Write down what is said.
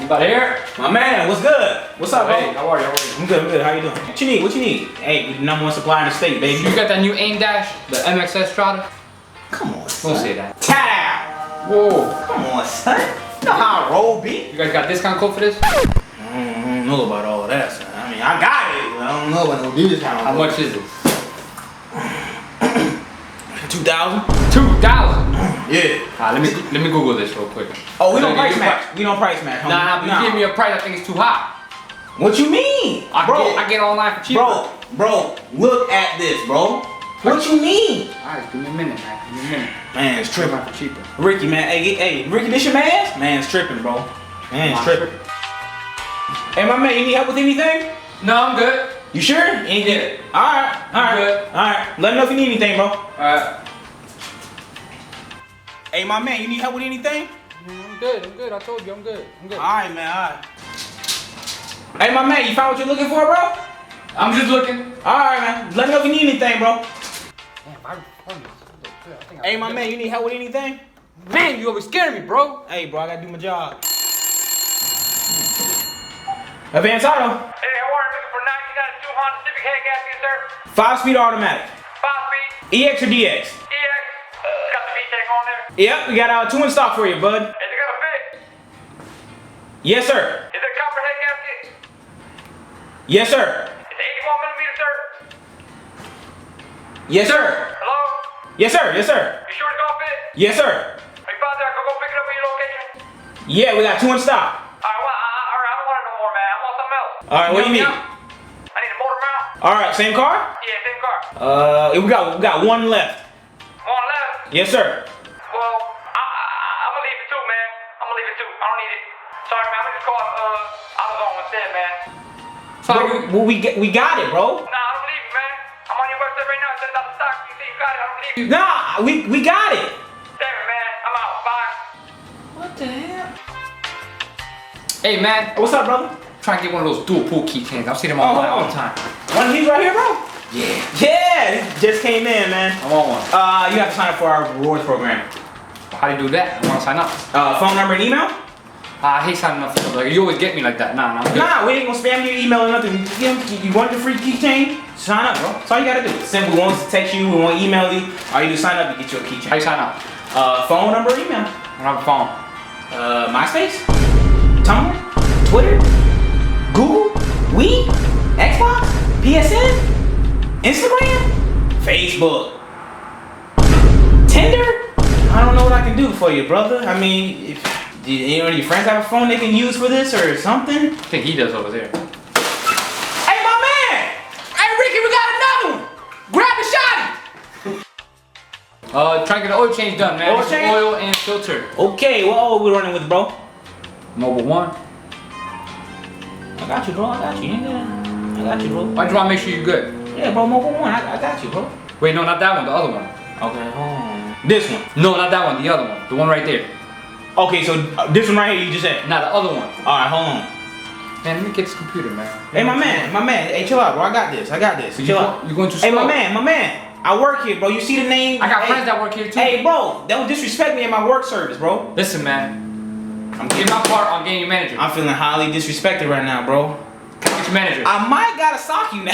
about here? My man, what's good? What's up, bro? Hey, how are you? I'm good. How you doing? What you need? What you need? Hey, we the #1 supplier in the state, baby. You got that new AIM Dash, the MXS Strata? Come on, son. Don't say that. Tap! Whoa. Come on, son. You know how I roll, B. You guys got discount code for this? I don't know about all of that, son. I mean, I got it, but I don't know about no discount. How much is it? 2,000. 2,000. Yeah. Let me Google this real quick. Oh, we don't price match. We don't price match, homie. Nah, but you give me a price I think it's too high. What you mean, I get online for cheaper. Bro, look at this, bro. What you mean? Alright, give me a minute, man. Give me a minute. Man, it's tripping. For cheaper. Ricky, man. Hey, Ricky, this your man? Man, it's tripping, bro. Man, it's tripping. Hey, my man, you need help with anything? No, I'm good. You sure? Yeah. Alright. Good. Alright. Let me know if you need anything, bro. Alright. Hey, my man, you need help with anything? I'm good. I told you, I'm good. Alright, man, alright. Hey, my man, you found what you're looking for, bro? I'm just looking. Alright, man. Let me know if you need anything, bro. Damn, Hey, my man, you need help with anything? Man, you always scaring me, bro. Hey, bro, I gotta do my job. Advance Auto. Hey, how are you? Looking for 1992 Honda Civic head gasket, sir? 5-speed automatic. 5-speed? EX or DX? EX? Got the VTEC on there? Yep, we got 2 in stock for you, bud. Is it gonna fit? Yes, sir. Is it a copper head gasket? Yes, sir. Is it 81 millimeter, sir? Yes, sir. Hello? Yes, sir. Yes, sir. You sure it's gonna fit? Yes, sir. Are you about there? I can go pick it up at your location? Yeah, we got 2 in stock. Alright, well, I don't want it no more, man. I want something else. All right, what do you need? I need a motor mount. All right, same car? Yeah, same car. We got 1 left. One left? Yes, sir. Well, I'm gonna leave it too, man. I'm gonna leave it too. I don't need it. Sorry, man. I'm gonna just call AutoZone instead, man. Well, we got it, bro. Nah, I don't believe you, man. I'm on your website right now. It says out the stock. You see you got it. I don't believe you. Nah, we got it. Damn it, man. I'm out. Bye. What the hell? Hey, man. What's up, brother? Trying to get one of those dual pool keychains. I see them online all the time. One of these right here, bro? Yeah. Yeah, this just came in, man. I want one. You have to sign up for our rewards program. How do you do that? I want to sign up. Phone number and email? I hate signing up for stuff. Like, you always get me like that. Nah, I'm good. Nah, we ain't gonna spam your email or nothing. You want the free keychain? Sign up, bro. That's all you gotta do. Simple. We won't text you, we won't email you. All you do is sign up, you get you a How keychain. you sign up? Phone number, email. I don't have a phone. MySpace, Tumblr, Twitter, Google, Wii, Xbox, PSN, Instagram, Facebook, Tinder. I don't know what I can do for you, brother. I mean, if any of your friends have a phone they can use for this or something? I think he does over there. Hey, my man! Hey, Ricky, we got another one! Grab the shotty! Trying to get the oil change done, man. Oil It's change? oil and filter. Okay, what oil we running with, bro? Mobile 1. I got you, bro. I got you. I got you, bro. Why do you want to make sure you're good? Yeah, bro, Mobile 1. I got you, bro. Wait, no, not that one. The other one. Okay, hold on. This one. No, not that one. The other one. The one right there. Okay, so this one right here you just said. Nah, the other one. Alright, hold on. Man, let me get this computer, man. Hey, my man. Hey, chill out, bro. I got this. Chill out. You going too Hey, slow. my man. I work here, bro. You see the name? I got friends that work here too. Hey, bro. Don't disrespect me in my work service, bro. Listen, man. I'm getting my part on getting your manager. I'm feeling highly disrespected right now, bro. Get your manager. I might gotta sock you now.